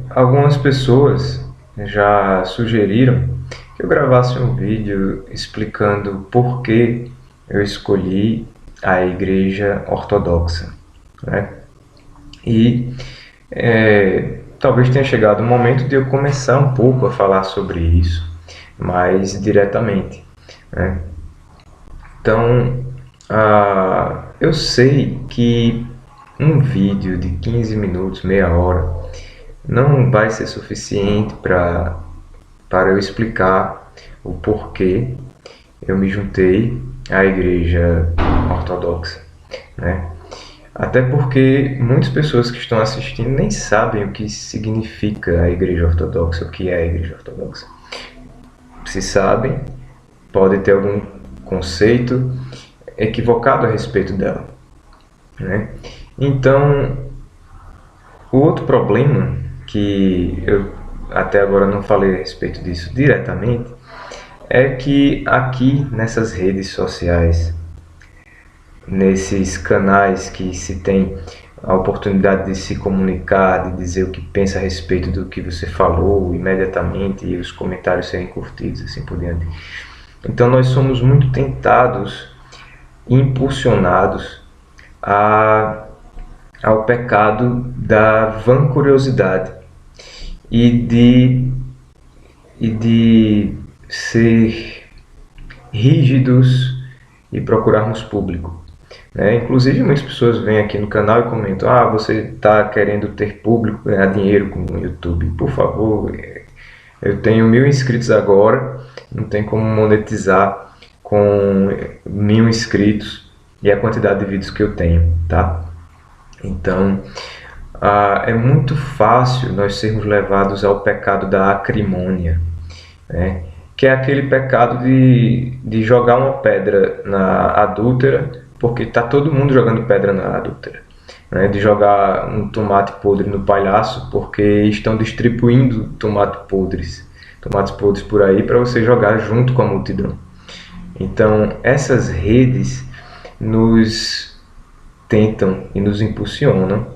Algumas pessoas já sugeriram que eu gravasse um vídeo explicando por que eu escolhi a Igreja Ortodoxa, né? E talvez tenha chegado o momento de eu começar um pouco a falar sobre isso mais diretamente, né? Então, eu sei que um vídeo de 15 minutos, meia hora, não vai ser suficiente para eu explicar o porquê eu me juntei à Igreja Ortodoxa, né? Até porque muitas pessoas que estão assistindo nem sabem o que significa a Igreja Ortodoxa, o que é a Igreja Ortodoxa. Se sabem, pode ter algum conceito equivocado a respeito dela, né? Então, o outro problema que eu até agora não falei a respeito disso diretamente é que aqui nessas redes sociais, nesses canais que se tem a oportunidade de se comunicar, de dizer o que pensa a respeito do que você falou imediatamente e os comentários serem curtidos, assim por diante. Então nós somos muito tentados e impulsionados a, ao pecado da vancuriosidade e de ser rígidos e procurarmos público. Inclusive, muitas pessoas vêm aqui no canal e comentam: ah, você está querendo ter público, ganhar dinheiro com o YouTube. Por favor, eu tenho 1.000 inscritos agora, não tem como monetizar com 1.000 inscritos e a quantidade de vídeos que eu tenho, tá? Então, é muito fácil nós sermos levados ao pecado da acrimônia, né? Que é aquele pecado de jogar uma pedra na adúltera, porque está todo mundo jogando pedra na adúltera, né? De jogar um tomate podre no palhaço, porque estão distribuindo tomates podres por aí para você jogar junto com a multidão. Então, essas redes nos tentam e nos impulsionam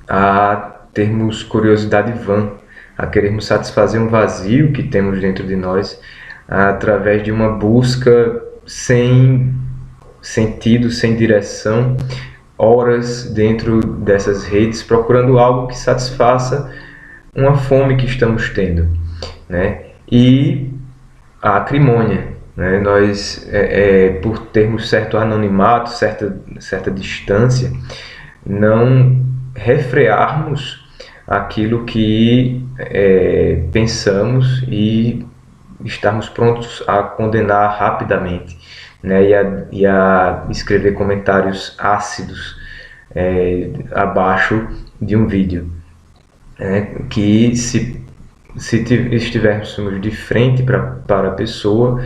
a termos curiosidade vã, a querermos satisfazer um vazio que temos dentro de nós através de uma busca sem sentido, sem direção, horas dentro dessas redes procurando algo que satisfaça uma fome que estamos tendo, né? E a acrimônia, né? Nós, por termos certo anonimato, certa distância, não refrearmos aquilo que pensamos e estarmos prontos a condenar rapidamente, né? E a escrever comentários ácidos abaixo de um vídeo, né? Que se estivermos de frente para a pessoa,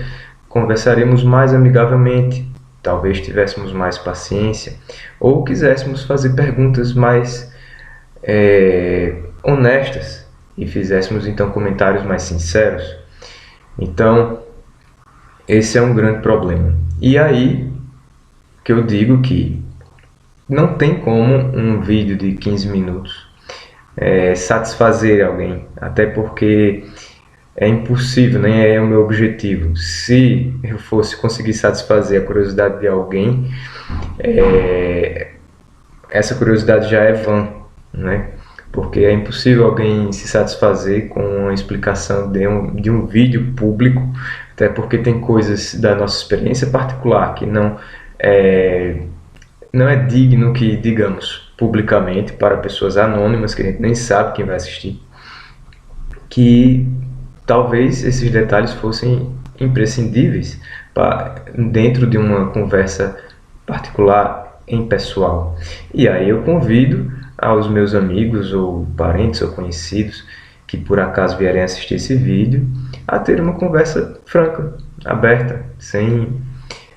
conversaremos mais amigavelmente, talvez tivéssemos mais paciência, ou quiséssemos fazer perguntas mais honestas e fizéssemos então comentários mais sinceros. Então, esse é um grande problema. E aí que eu digo que não tem como um vídeo de 15 minutos satisfazer alguém, até porque é impossível, nem é o meu objetivo. Se eu fosse conseguir satisfazer a curiosidade de alguém, essa curiosidade já é vã, né? Porque é impossível alguém se satisfazer com uma explicação de um vídeo público, até porque tem coisas da nossa experiência particular que não é digno que digamos publicamente para pessoas anônimas, que a gente nem sabe quem vai assistir, que talvez esses detalhes fossem imprescindíveis dentro de uma conversa particular, impessoal. E aí eu convido aos meus amigos ou parentes ou conhecidos que por acaso vierem assistir esse vídeo a ter uma conversa franca, aberta, sem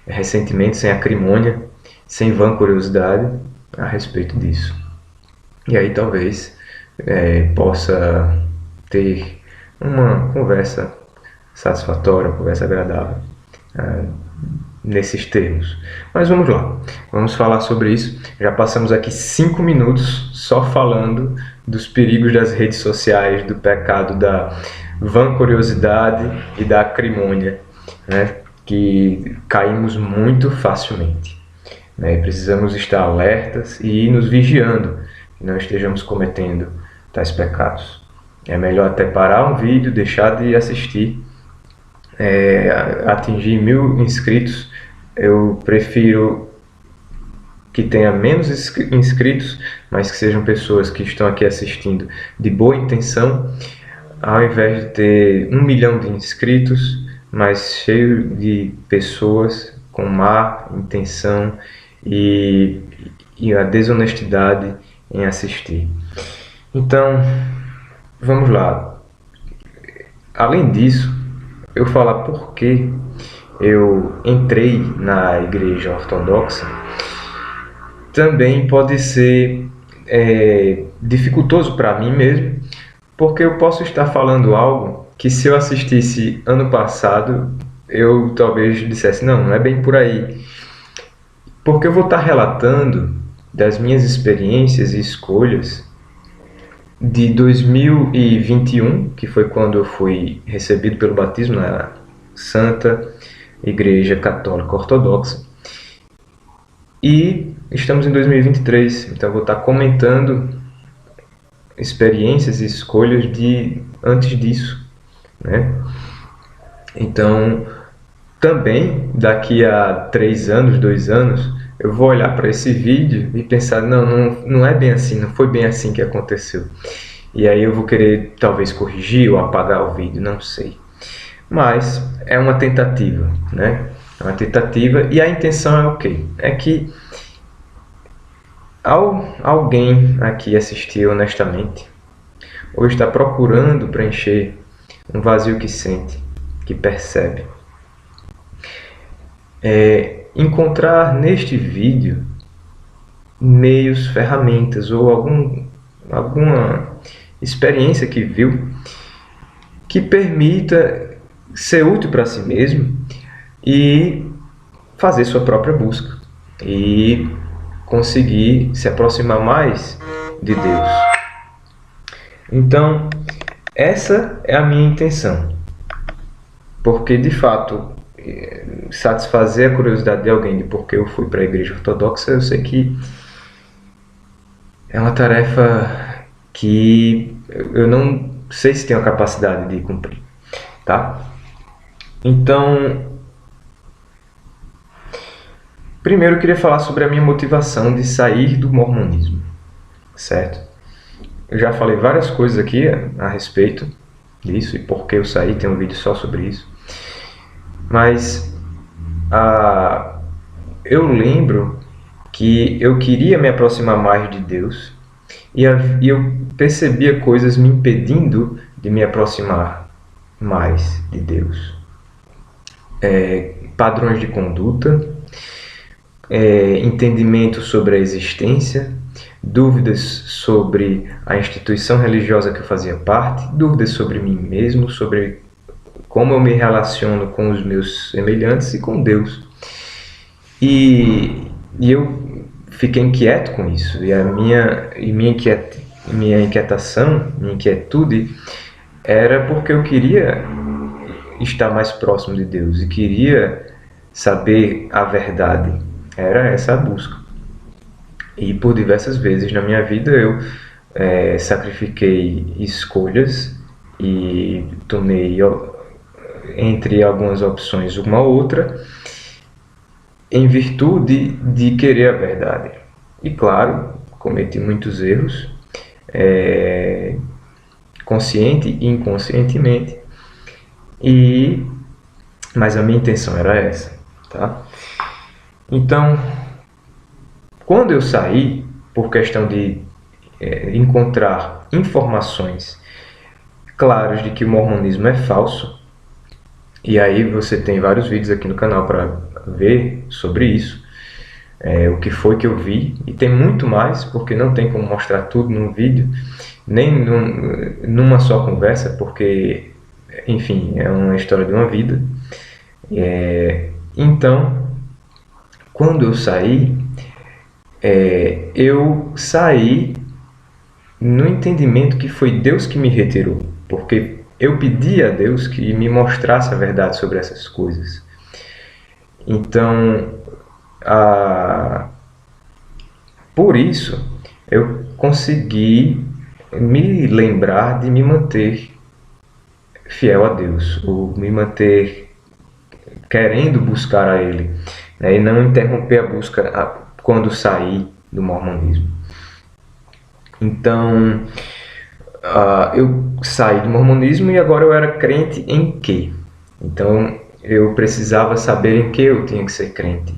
ressentimento, sem acrimônia, sem vã curiosidade a respeito disso. E aí talvez possa ter uma conversa satisfatória, uma conversa agradável. nesses termos. Mas vamos lá, vamos falar sobre isso. Já passamos aqui 5 minutos só falando dos perigos das redes sociais, do pecado da vancuriosidade e da acrimônia, né? Que caímos muito facilmente, né? Precisamos estar alertas e nos vigiando, que não estejamos cometendo tais pecados. É melhor até parar um vídeo, deixar de assistir, atingir 1000 inscritos. Eu prefiro que tenha menos inscritos, mas que sejam pessoas que estão aqui assistindo de boa intenção, ao invés de ter 1 milhão de inscritos, mas cheio de pessoas com má intenção e a desonestidade em assistir. Então, vamos lá. Além disso, eu falar por que eu entrei na igreja ortodoxa também pode ser dificultoso para mim mesmo, porque eu posso estar falando algo que, se eu assistisse ano passado, eu talvez dissesse, não é bem por aí. Porque eu vou estar relatando das minhas experiências e escolhas de 2021, que foi quando eu fui recebido pelo batismo na Santa Igreja Católica Ortodoxa. E estamos em 2023, então eu vou estar comentando experiências e escolhas de antes disso, né? Então, também daqui a 3 anos, 2 anos, eu vou olhar para esse vídeo e pensar, não é bem assim, não foi bem assim que aconteceu. E aí eu vou querer talvez corrigir ou apagar o vídeo, não sei. Mas é uma tentativa, né? É uma tentativa, e a intenção é o quê? É que alguém aqui assistir honestamente, ou está procurando preencher um vazio que sente, que percebe, encontrar neste vídeo meios, ferramentas ou alguma experiência que viu que permita ser útil para si mesmo e fazer sua própria busca e conseguir se aproximar mais de Deus. Então, essa é a minha intenção, porque de fato satisfazer a curiosidade de alguém de por que eu fui para a igreja ortodoxa, eu sei que é uma tarefa que eu não sei se tenho a capacidade de cumprir, tá? Então, primeiro eu queria falar sobre a minha motivação de sair do mormonismo, certo? Eu já falei várias coisas aqui a respeito disso e por que eu saí, tem um vídeo só sobre isso. Mas eu lembro que eu queria me aproximar mais de Deus e eu percebia coisas me impedindo de me aproximar mais de Deus. Padrões de conduta, entendimento sobre a existência, dúvidas sobre a instituição religiosa que eu fazia parte, dúvidas sobre mim mesmo, sobre como eu me relaciono com os meus semelhantes e com Deus. E eu fiquei inquieto com isso, e minha inquietação, minha inquietude era porque eu queria estar mais próximo de Deus e queria saber a verdade. Era essa a busca. E por diversas vezes na minha vida eu sacrifiquei escolhas e tomei entre algumas opções uma outra em virtude de querer a verdade. E claro, cometi muitos erros, consciente e inconscientemente, mas a minha intenção era essa, tá? Então, quando eu saí, por questão de encontrar informações claras de que o mormonismo é falso, e aí você tem vários vídeos aqui no canal para ver sobre isso, o que foi que eu vi, e tem muito mais, porque não tem como mostrar tudo num vídeo, nem numa só conversa, porque, enfim, é uma história de uma vida. Então, quando eu saí, eu saí no entendimento que foi Deus que me retirou, porque eu pedi a Deus que me mostrasse a verdade sobre essas coisas. Então, por isso, eu consegui me lembrar de me manter fiel a Deus, ou me manter querendo buscar a Ele, né, e não interromper a busca quando sair do mormonismo. Então, eu saí do mormonismo e agora eu era crente em quê? Então, eu precisava saber em que eu tinha que ser crente.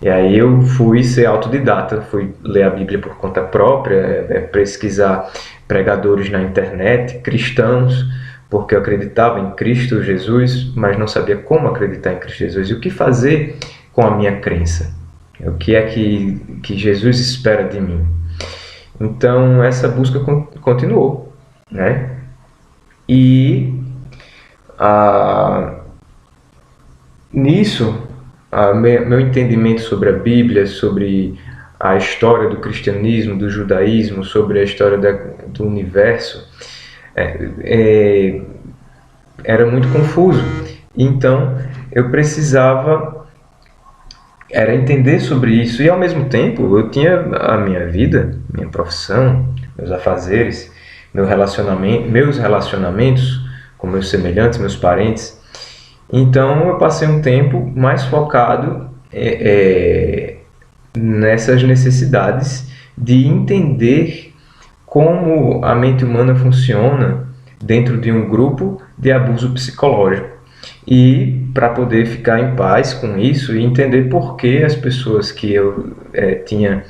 E aí eu fui ser autodidata, fui ler a Bíblia por conta própria, pesquisar pregadores na internet, cristãos, porque eu acreditava em Cristo Jesus, mas não sabia como acreditar em Cristo Jesus e o que fazer com a minha crença. O que é que Jesus espera de mim. Então essa busca continuou, né? E nisso, meu entendimento sobre a Bíblia, sobre a história do cristianismo, do judaísmo, sobre a história do universo, era muito confuso. Então eu precisava entender sobre isso e ao mesmo tempo eu tinha a minha vida, minha profissão, meus afazeres, meus relacionamentos com meus semelhantes, meus parentes. Então eu passei um tempo mais focado nessas necessidades de entender como a mente humana funciona dentro de um grupo de abuso psicológico. E para poder ficar em paz com isso e entender por que as pessoas que eu tinha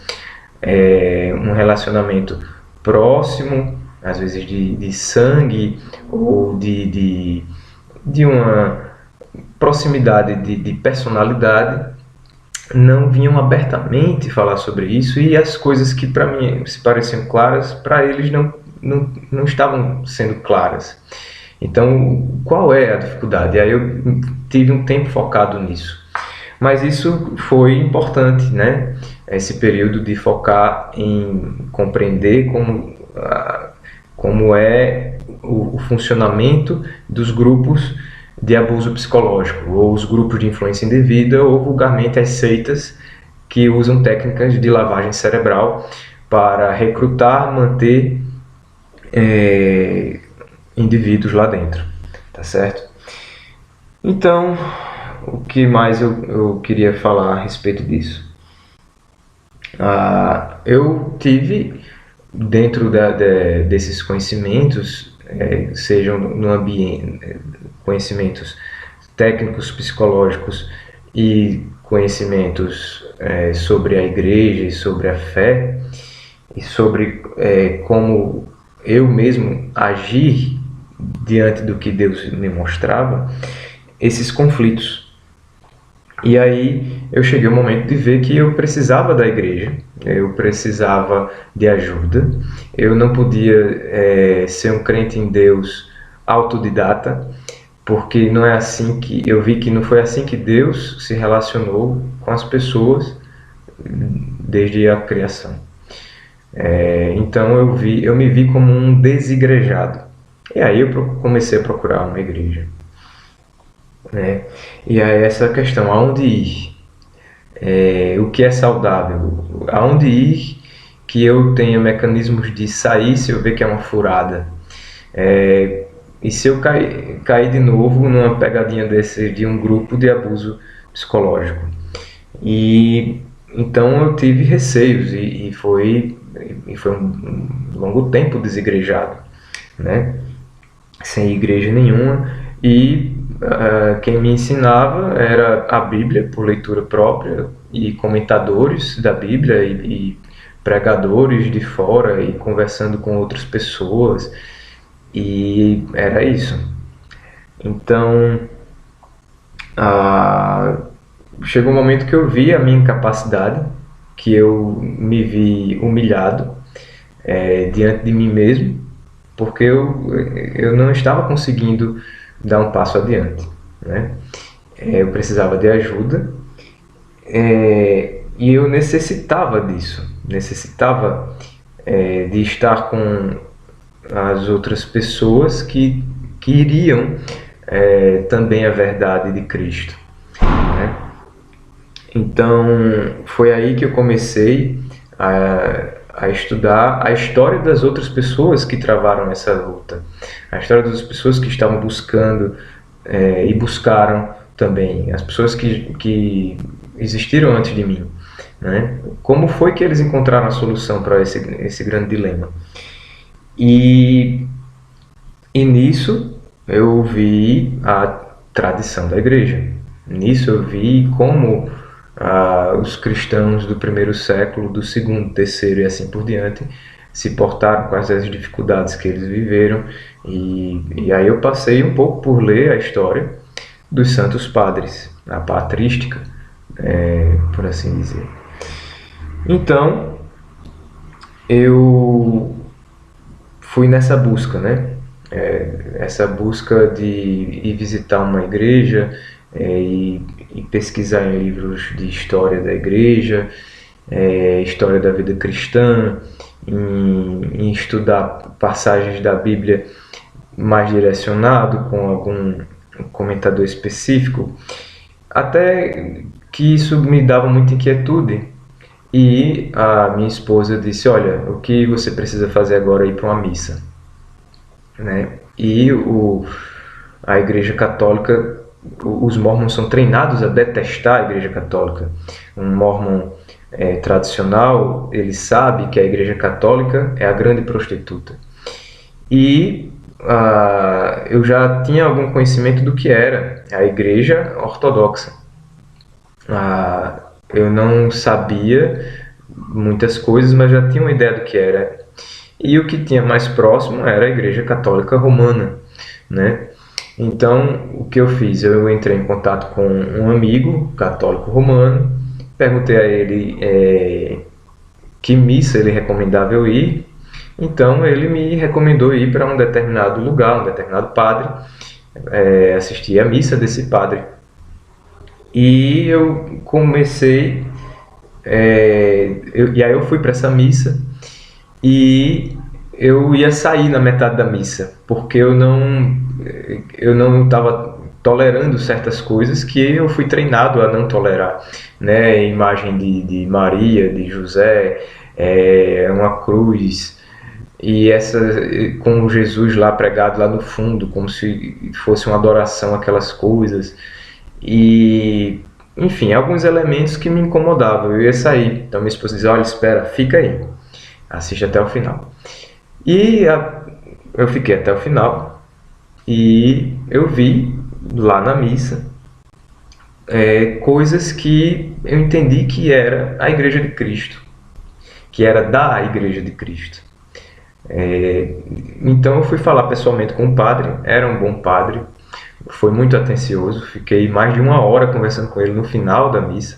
um relacionamento próximo, às vezes de sangue ou de uma proximidade de personalidade, não vinham abertamente falar sobre isso e as coisas que para mim se pareciam claras, para eles não estavam sendo claras. Então, qual é a dificuldade? E aí eu tive um tempo focado nisso. Mas isso foi importante, né? Esse período de focar em compreender como é o funcionamento dos grupos de abuso psicológico, ou os grupos de influência indevida, ou vulgarmente as seitas que usam técnicas de lavagem cerebral para recrutar, manter indivíduos lá dentro, tá certo? Então, o que mais eu queria falar a respeito disso? Eu tive, dentro desses conhecimentos, sejam no ambiente, conhecimentos técnicos, psicológicos e conhecimentos sobre a igreja e sobre a fé, e sobre como eu mesmo agir diante do que Deus me mostrava, esses conflitos. E aí eu cheguei ao momento de ver que eu precisava da igreja, eu precisava de ajuda, eu não podia ser um crente em Deus autodidata, porque não é assim que eu vi que não foi assim que Deus se relacionou com as pessoas desde a criação. Então eu me vi como um desigrejado. E aí eu comecei a procurar uma igreja, né? E aí essa questão, aonde ir? O que é saudável? Aonde ir que eu tenha mecanismos de sair se eu ver que é uma furada? E se eu cair de novo numa pegadinha desse de um grupo de abuso psicológico? E então eu tive receios e foi um longo tempo desigrejado, né? Sem igreja nenhuma, e quem me ensinava era a Bíblia por leitura própria e comentadores da Bíblia e pregadores de fora e conversando com outras pessoas, e era isso. Então chegou um momento que eu vi a minha incapacidade, que eu me vi humilhado diante de mim mesmo, porque eu não estava conseguindo dar um passo adiante, né? Eu precisava de ajuda E eu necessitava disso, necessitava de estar com as outras pessoas que iriam também a verdade de Cristo, né? Então foi aí que eu comecei a estudar a história das outras pessoas que travaram essa luta, a história das pessoas que estavam buscando e buscaram também, as pessoas que existiram antes de mim, né? Como foi que eles encontraram a solução para esse grande dilema? E, e nisso eu vi a tradição da igreja. Nisso eu vi como os cristãos do primeiro século, do segundo, terceiro e assim por diante, se portaram, quais as dificuldades que eles viveram. E aí eu passei um pouco por ler a história dos santos padres, a patrística, por assim dizer. Então, eu fui nessa busca, né? Essa busca de ir visitar uma igreja e pesquisar em livros de história da igreja, história da vida cristã, em estudar passagens da Bíblia mais direcionado com algum comentador específico, até que isso me dava muita inquietude. E a minha esposa disse: olha, o que você precisa fazer agora é ir para uma missa, né? E a Igreja Católica, os mormons são treinados a detestar a Igreja Católica. Um mormon tradicional, ele sabe que a Igreja Católica é a grande prostituta. E eu já tinha algum conhecimento do que era a Igreja Ortodoxa. Eu não sabia muitas coisas, mas já tinha uma ideia do que era. E o que tinha mais próximo era a Igreja Católica Romana, né? Então, o que eu fiz? Eu entrei em contato com um amigo católico romano, perguntei a ele que missa ele recomendava eu ir. Então, ele me recomendou ir para um determinado lugar, um determinado padre, assistir a missa desse padre. E eu comecei, e aí eu fui para essa missa e eu ia sair na metade da missa, porque eu não estava tolerando certas coisas que eu fui treinado a não tolerar, né? A imagem de Maria, de José, uma cruz, e com Jesus lá pregado lá no fundo, como se fosse uma adoração aquelas coisas. E, enfim, alguns elementos que me incomodavam. Eu ia sair, então minha esposa dizia: olha, espera, fica aí, assiste até o final. E eu fiquei até o final e eu vi lá na missa coisas que eu entendi que era a Igreja de Cristo, que era da Igreja de Cristo. Então eu fui falar pessoalmente com o padre, era um bom padre, foi muito atencioso, fiquei mais de 1 hora conversando com ele no final da missa.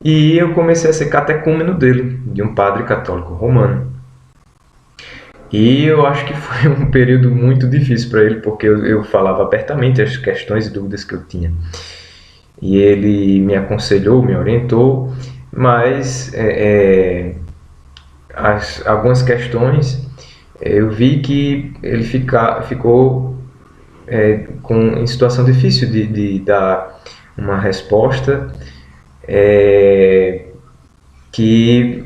E eu comecei a ser catecúmeno dele, de um padre católico romano. E eu acho que foi um período muito difícil para ele, porque eu falava abertamente as questões e dúvidas que eu tinha. E ele me aconselhou, me orientou, mas algumas questões eu vi que ele ficou em situação difícil de dar uma resposta que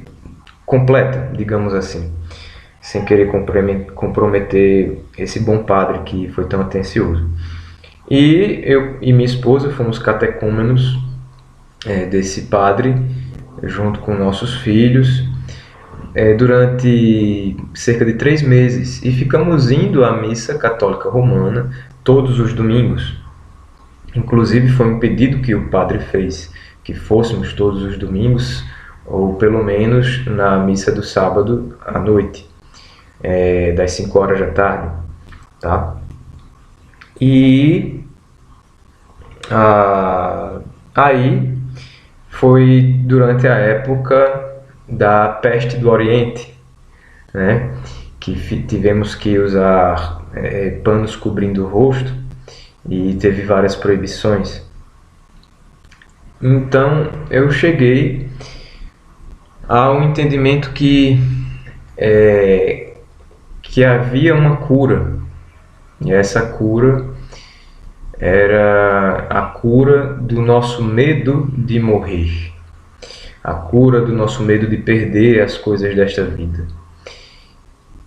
completa, digamos assim, sem querer comprometer esse bom padre que foi tão atencioso. E eu e minha esposa fomos catecúmenos desse padre, junto com nossos filhos, durante cerca de 3 meses, e ficamos indo à missa católica romana todos os domingos. Inclusive foi um pedido que o padre fez, que fôssemos todos os domingos, ou pelo menos na missa do sábado à noite, das 5 horas da tarde, tá? E aí foi durante a época da peste do Oriente, né? Que tivemos que usar panos cobrindo o rosto e teve várias proibições. Então eu cheguei ao entendimento que havia uma cura, e essa cura era a cura do nosso medo de morrer, a cura do nosso medo de perder as coisas desta vida.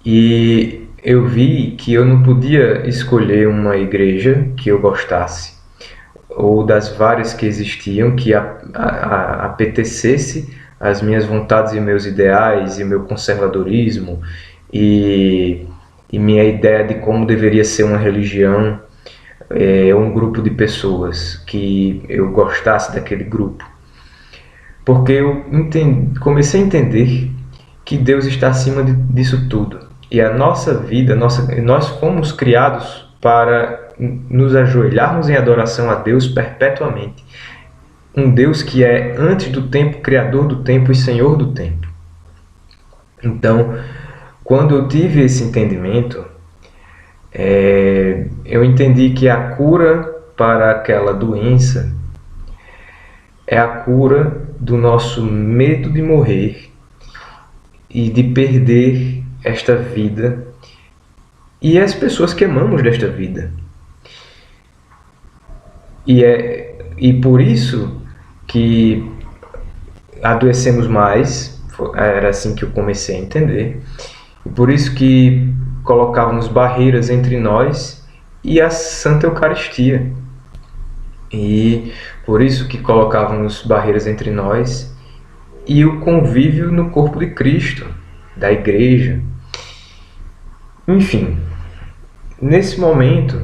E eu vi que eu não podia escolher uma igreja que eu gostasse, ou das várias que existiam, que apetecesse as minhas vontades e meus ideais, e meu conservadorismo, e minha ideia de como deveria ser uma religião, um grupo de pessoas, que eu gostasse daquele grupo. Porque eu comecei a entender que Deus está acima disso tudo. E a nossa vida, nós fomos criados para nos ajoelharmos em adoração a Deus perpetuamente. Um Deus que é antes do tempo, criador do tempo e senhor do tempo. Então, quando eu tive esse entendimento, eu entendi que a cura para aquela doença é a cura do nosso medo de morrer e de perder esta vida e as pessoas que amamos desta vida. E por isso que adoecemos mais, era assim que eu comecei a entender, e por isso que colocávamos barreiras entre nós e a Santa Eucaristia. E por isso que colocávamos barreiras entre nós e o convívio no corpo de Cristo, da Igreja. Enfim, nesse momento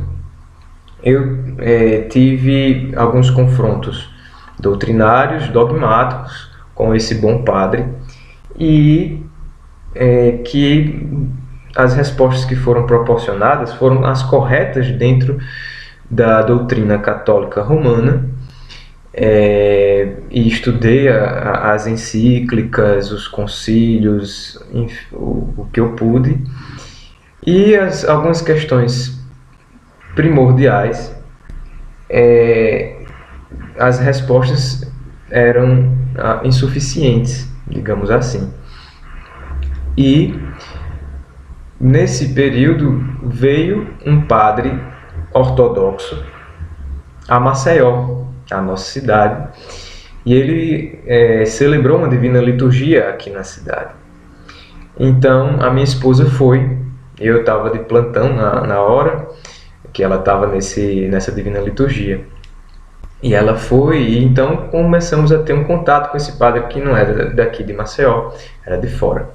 eu tive alguns confrontos doutrinários, dogmáticos com esse bom padre, e que as respostas que foram proporcionadas foram as corretas dentro da doutrina católica romana, e estudei as encíclicas, os concílios, o que eu pude, e algumas questões primordiais, as respostas eram insuficientes, digamos assim. E nesse período veio um padre ortodoxo a Maceió, a nossa cidade, e ele celebrou uma divina liturgia aqui na cidade. Então a minha esposa foi, eu estava de plantão na hora que ela estava nessa divina liturgia. E ela foi, e então começamos a ter um contato com esse padre que não era daqui de Maceió, era de fora.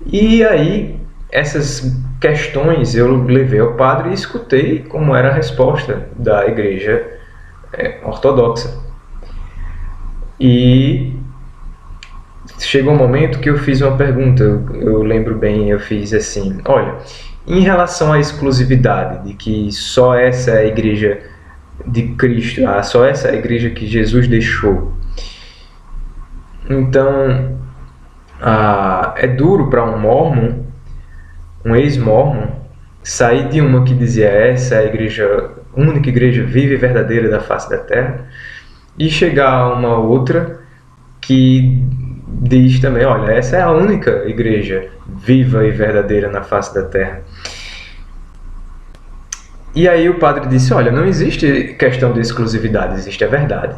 E aí, essas questões eu levei ao padre e escutei como era a resposta da igreja ortodoxa. E chegou um momento que eu fiz uma pergunta, eu lembro bem, eu fiz assim: olha, em relação à exclusividade, de que só essa é a igreja de Cristo, só essa é a igreja que Jesus deixou. Então, é duro para um mormon, um ex-mormon, sair de uma que dizia essa é a única igreja viva e verdadeira da face da terra, e chegar a uma outra que diz também, olha, essa é a única igreja viva e verdadeira na face da terra. E aí o padre disse, olha, não existe questão de exclusividade, existe a verdade.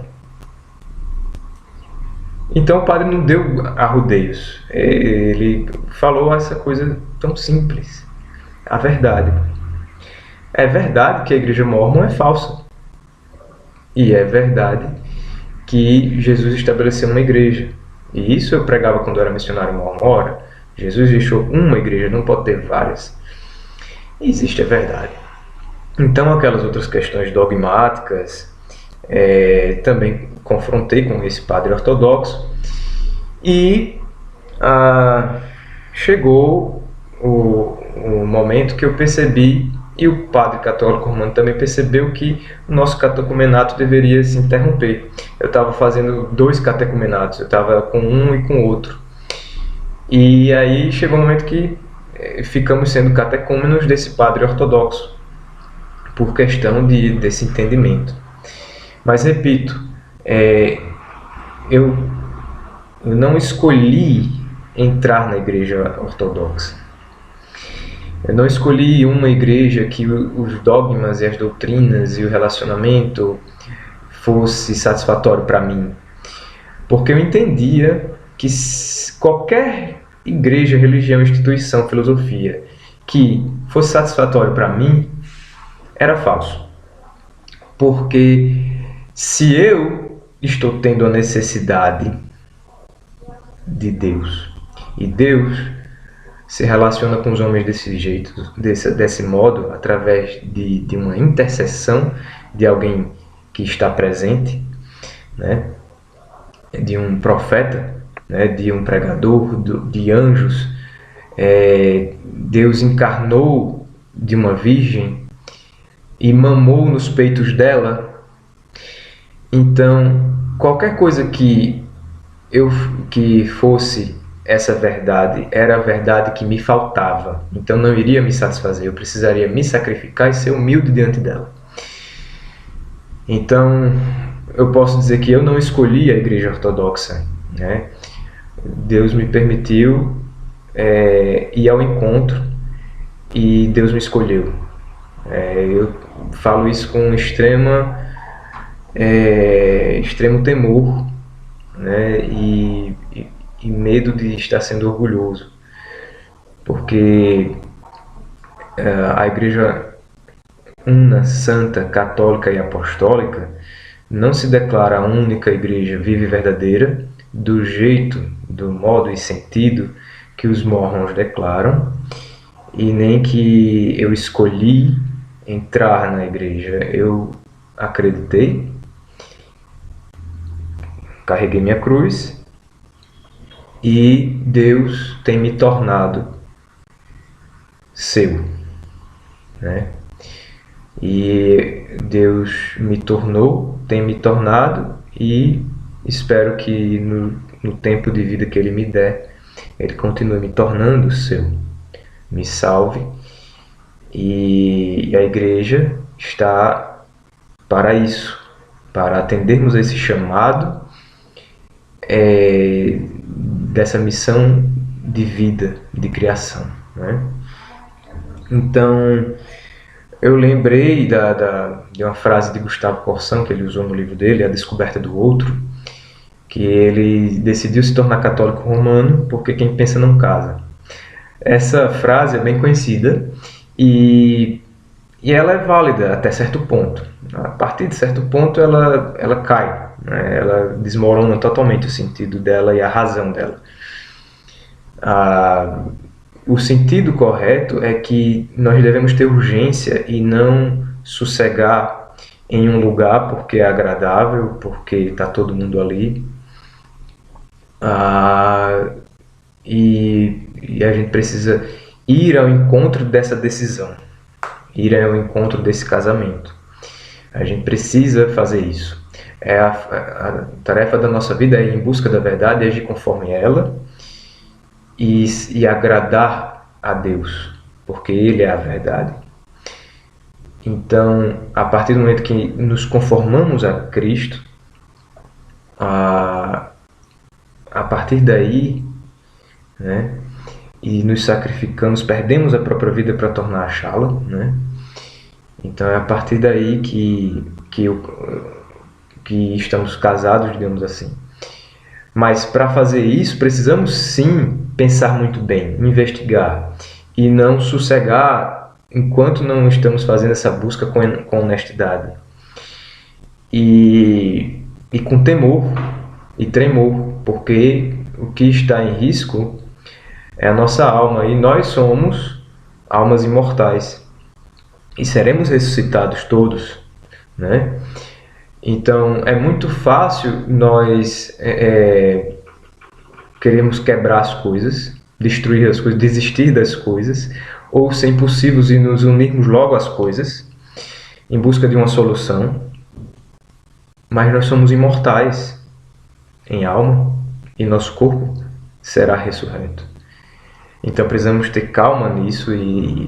Então o padre não deu arrodeios, ele falou essa coisa tão simples, a verdade. É verdade que a igreja mórmon é falsa, e é verdade que Jesus estabeleceu uma igreja, e isso eu pregava quando eu era missionário mórmon. Ora, Jesus deixou uma igreja, não pode ter várias. E existe a verdade. Então aquelas outras questões dogmáticas também confrontei com esse padre ortodoxo, e chegou o momento que eu percebi, e o padre católico romano também percebeu, que o nosso catecumenato deveria se interromper. Eu estava fazendo 2 catecumenatos, eu estava com um e com outro, e aí chegou um momento que ficamos sendo catecúmenos desse padre ortodoxo, por questão desse entendimento. Mas repito, Eu, eu não escolhi entrar na igreja ortodoxa. Eu não escolhi uma igreja que os dogmas e as doutrinas e o relacionamento fosse satisfatório para mim, porque eu entendia que qualquer igreja, religião, instituição, filosofia que fosse satisfatório para mim era falso. Porque se eu estou tendo a necessidade de Deus e Deus se relaciona com os homens desse jeito, desse modo, através de uma intercessão de alguém que está presente, né? De um profeta, né? De um pregador, de anjos. Deus encarnou de uma virgem e mamou nos peitos dela. Então, qualquer coisa que fosse essa verdade, era a verdade que me faltava. Então não iria me satisfazer, eu precisaria me sacrificar e ser humilde diante dela. Então, eu posso dizer que eu não escolhi a igreja ortodoxa, né? Deus me permitiu ir ao encontro e Deus me escolheu. Eu falo isso com extremo temor, né? E medo de estar sendo orgulhoso, porque a igreja una, santa, católica e apostólica não se declara a única igreja viva e verdadeira do jeito, do modo e sentido que os mormons declaram, e nem que eu escolhi entrar na igreja. Eu acreditei, carreguei minha cruz e Deus tem me tornado seu, né? E Deus tem me tornado, e espero que no tempo de vida que Ele me der, Ele continue me tornando seu, me salve. E a igreja está para isso, para atendermos a esse chamado dessa missão de vida, de criação, né? Então, eu lembrei de uma frase de Gustavo Corsão, que ele usou no livro dele, A Descoberta do Outro, que ele decidiu se tornar católico romano porque quem pensa não casa. Essa frase é bem conhecida e ela é válida até certo ponto. A partir de certo ponto ela cai, né? Ela desmorona totalmente o sentido dela e a razão dela. O sentido correto é que nós devemos ter urgência e não sossegar em um lugar porque é agradável, porque está todo mundo ali. E a gente precisa ir ao encontro dessa decisão, ir ao encontro desse casamento. A gente precisa fazer isso. A tarefa da nossa vida é ir em busca da verdade e agir conforme ela, e agradar a Deus, porque Ele é a verdade. Então, a partir do momento que nos conformamos a Cristo, a partir daí, né, e nos sacrificamos, perdemos a própria vida para tornar achá-la, né? Então é a partir daí que estamos casados, digamos assim. Mas para fazer isso, precisamos sim pensar muito bem, investigar e não sossegar enquanto não estamos fazendo essa busca com honestidade. E com temor e tremor, porque o que está em risco é a nossa alma, e nós somos almas imortais e seremos ressuscitados todos, né? Então é muito fácil nós queremos quebrar as coisas, destruir as coisas, desistir das coisas, ou ser impossíveis e nos unirmos logo às coisas em busca de uma solução. Mas nós somos imortais em alma e nosso corpo será ressurreto. Então precisamos ter calma nisso,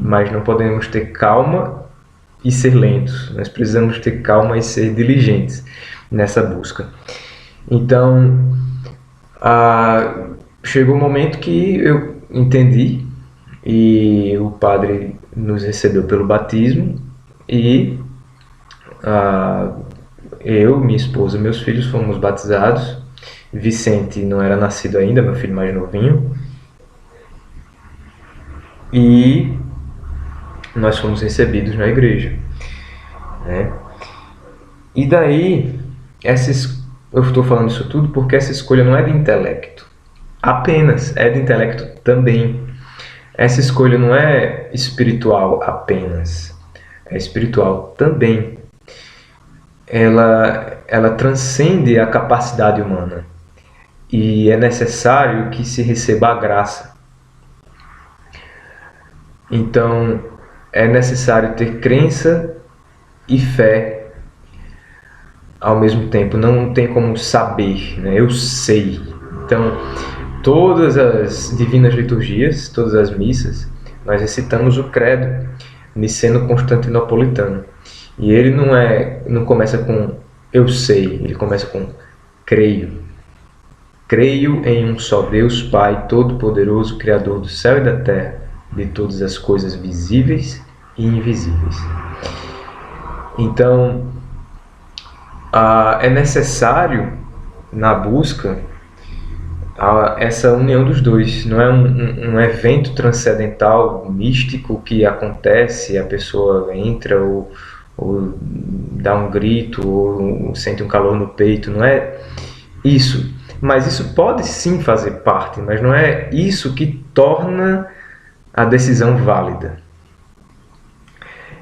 mas não podemos ter calma e ser lentos. Nós precisamos ter calma e ser diligentes. nessa busca. Então, chegou o momento que eu entendi e o padre nos recebeu pelo batismo e eu, minha esposa e meus filhos fomos batizados. Vicente não era nascido ainda, meu filho mais novinho. E nós fomos recebidos na igreja, né? E daí, eu estou falando isso tudo porque essa escolha não é de intelecto apenas, é de intelecto também. Essa escolha não é espiritual apenas, é espiritual também. Ela transcende a capacidade humana e é necessário que se receba a graça. Então, é necessário ter crença e fé ao mesmo tempo. Não tem como saber, né? Eu sei. Então, todas as divinas liturgias, todas as missas, nós recitamos o credo niceno-constantinopolitano. E ele não começa com eu sei, ele começa com creio. Creio em um só Deus, Pai Todo-Poderoso, Criador do céu e da terra, de todas as coisas visíveis e invisíveis. Então, é necessário, na busca, essa união dos dois. Não é um evento transcendental, místico, que acontece, a pessoa entra ou dá um grito, ou sente um calor no peito. Não é isso. Mas isso pode sim fazer parte, mas não é isso que torna a decisão válida.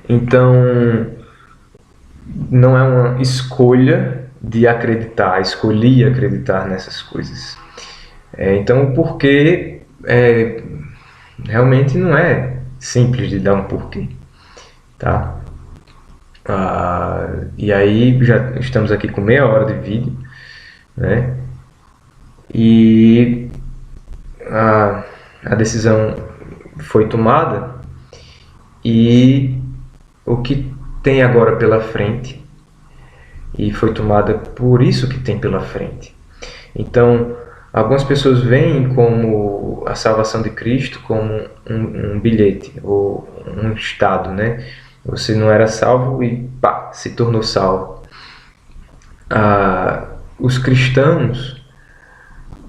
Então, não é uma escolha de acreditar, escolhi acreditar nessas coisas. Então, o porquê realmente não é simples de dar um porquê, tá? E aí já estamos aqui com meia hora de vídeo, né? E a decisão foi tomada e o que tem agora pela frente, e foi tomada por isso que tem pela frente. Então, algumas pessoas veem como a salvação de Cristo como um bilhete ou um estado, né? Você não era salvo e pá, se tornou salvo. Os cristãos,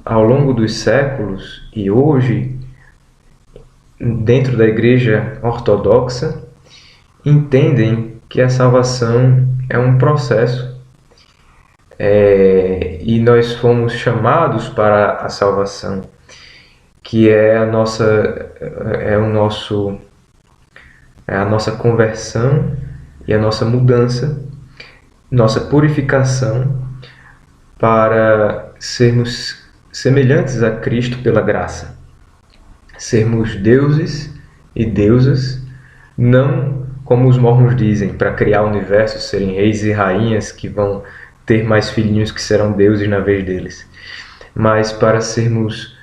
ao longo dos séculos e hoje, dentro da Igreja Ortodoxa, entendem que a salvação é um processo. E nós fomos chamados para a salvação, que é a nossa conversão e a nossa mudança, nossa purificação para sermos semelhantes a Cristo pela graça, sermos deuses e deusas, não como os mormons dizem, para criar o universo, serem reis e rainhas que vão ter mais filhinhos que serão deuses na vez deles, mas para sermos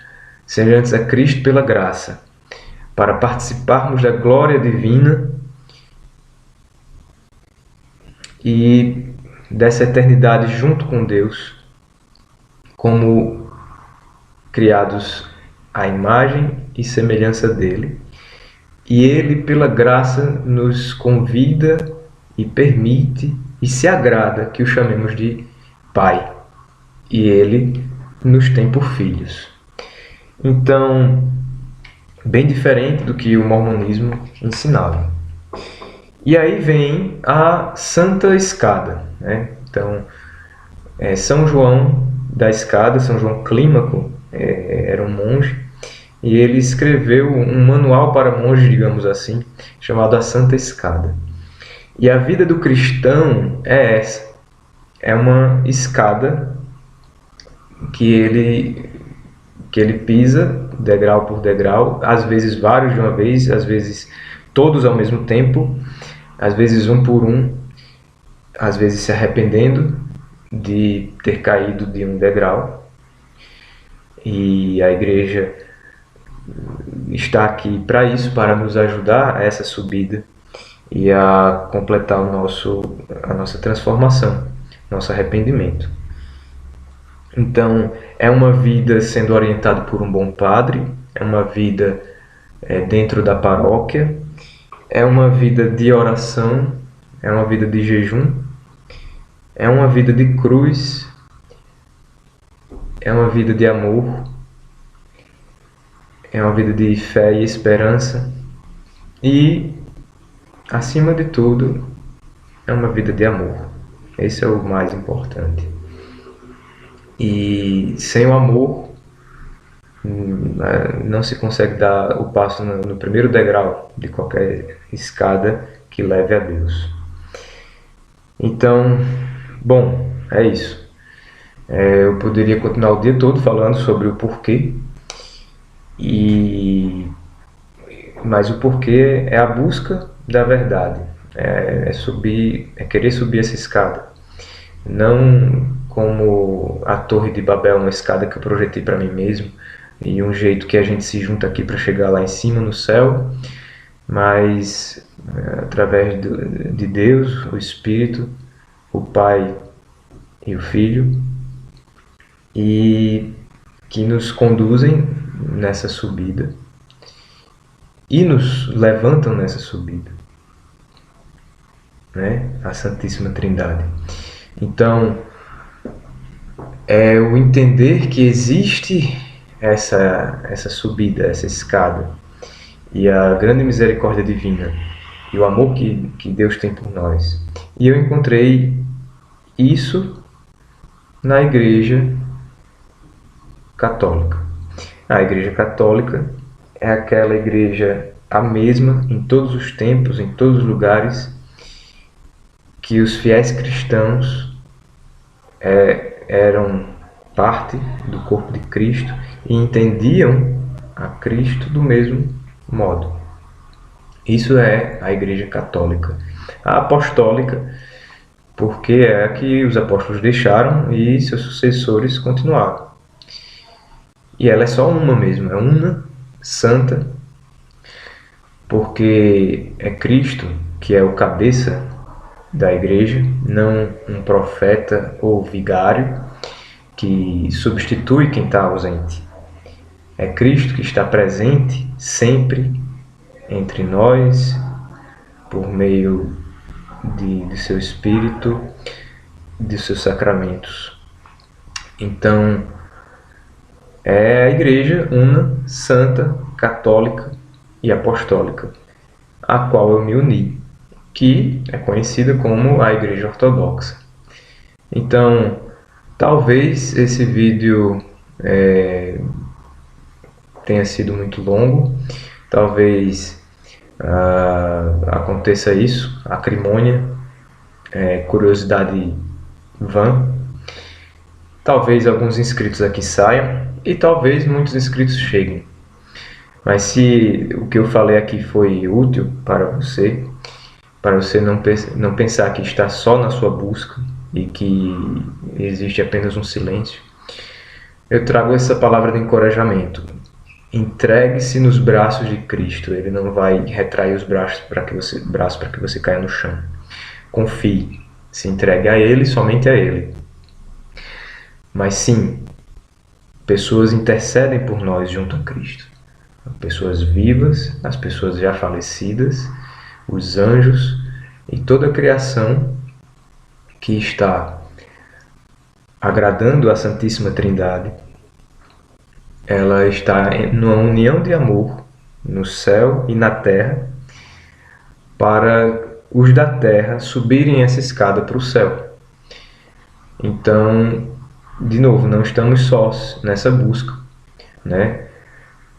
semelhantes a Cristo pela graça, para participarmos da glória divina e dessa eternidade junto com Deus, como criados à imagem e semelhança dele. E ele, pela graça, nos convida e permite e se agrada que o chamemos de Pai. E ele nos tem por filhos. Então, bem diferente do que o mormonismo ensinava. E aí vem a Santa Escada, né? Então, São João da Escada, São João Clímaco, era um monge, e ele escreveu um manual para monges, digamos assim, chamado A Santa Escada. E a vida do cristão é essa. É uma escada que ele pisa degrau por degrau, às vezes vários de uma vez, às vezes todos ao mesmo tempo, às vezes um por um, às vezes se arrependendo de ter caído de um degrau. E a igreja está aqui para isso, para nos ajudar a essa subida e a completar a nossa transformação, nosso arrependimento. Então, é uma vida sendo orientada por um bom padre, é uma vida dentro da paróquia, é uma vida de oração, é uma vida de jejum, é uma vida de cruz, é uma vida de amor, é uma vida de fé e esperança e, acima de tudo, é uma vida de amor. Esse é o mais importante. E sem o amor, não se consegue dar o passo no primeiro degrau de qualquer escada que leve a Deus. Então, bom, é isso. Eu poderia continuar o dia todo falando sobre o porquê, mas o porquê é a busca da verdade, é querer subir essa escada, não como a Torre de Babel, uma escada que eu projetei para mim mesmo e um jeito que a gente se junta aqui para chegar lá em cima no céu, mas através de Deus, o Espírito, o Pai e o Filho, e que nos conduzem nessa subida e nos levantam nessa subida, né? A Santíssima Trindade. Então, é o entender que existe essa subida, essa escada, e a grande misericórdia divina, e o amor que Deus tem por nós. E eu encontrei isso na Igreja Católica. A Igreja Católica é aquela igreja a mesma em todos os tempos, em todos os lugares, que os fiéis cristãos eram parte do corpo de Cristo e entendiam a Cristo do mesmo modo. Isso é a Igreja Católica. A Apostólica, porque é a que os apóstolos deixaram e seus sucessores continuaram. E ela é só uma mesmo, é una, santa, porque é Cristo que é o cabeça da igreja, não um profeta ou vigário que substitui quem está ausente. É Cristo que está presente sempre entre nós, por meio de seu Espírito, de seus sacramentos. Então, é a igreja una, santa, católica e apostólica, a qual eu me uni, que é conhecida como a Igreja Ortodoxa. Então, talvez esse vídeo tenha sido muito longo, talvez aconteça isso, acrimônia, curiosidade vã, talvez alguns inscritos aqui saiam e talvez muitos inscritos cheguem. Mas se o que eu falei aqui foi útil para você não pensar que está só na sua busca e que existe apenas um silêncio, eu trago essa palavra de encorajamento. Entregue-se nos braços de Cristo. Ele não vai retrair os braços para que você caia no chão. Confie. Se entregue a Ele, somente a Ele. Mas sim, pessoas intercedem por nós junto a Cristo. Pessoas vivas, as pessoas já falecidas, os anjos e toda a criação que está agradando a Santíssima Trindade. Ela está numa união de amor no céu e na terra para os da terra subirem essa escada para o céu. Então, de novo, não estamos sós nessa busca, né?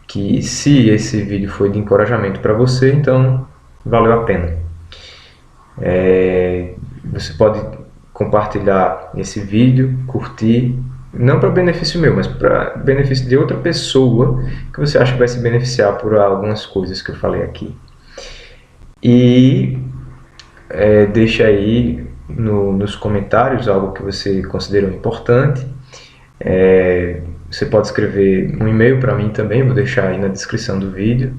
Que se esse vídeo foi de encorajamento para você, então valeu a pena. Você pode compartilhar esse vídeo, curtir, não para benefício meu, mas para benefício de outra pessoa que você acha que vai se beneficiar por algumas coisas que eu falei aqui. E deixa aí nos comentários algo que você considerou importante. Você pode escrever um e-mail para mim também, vou deixar aí na descrição do vídeo.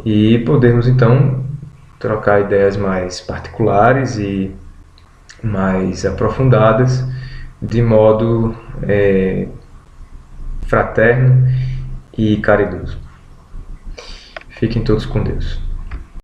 E podemos então trocar ideias mais particulares e mais aprofundadas, de modo fraterno e caridoso. Fiquem todos com Deus.